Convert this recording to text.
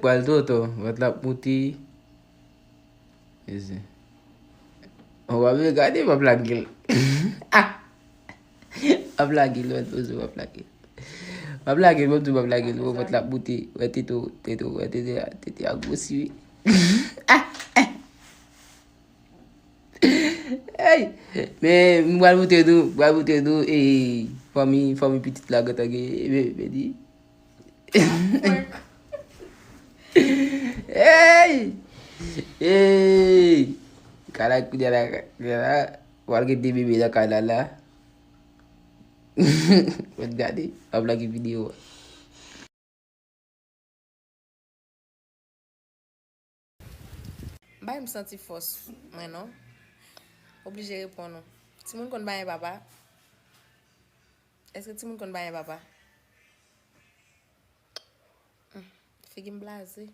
Poil toto, votre la pouti. Ici. On va me regarder, ma blague. Ah! Ma blague, l'autre, ma blague. Ma blague, mon Dieu, ma blague, votre la pouti. Ouais, t'es agressif. Hey! Mais, moi, vous te dis, et famille petite la gata, me dit. Hey! Hey! Kala kala warga di bebe da kala la. Regardez, hop lagi video. Ba me senti force, moi non. Obligé répondre. Si moun kon ba papa. Est-ce que tout moun kon ba papa? Figi me blaser.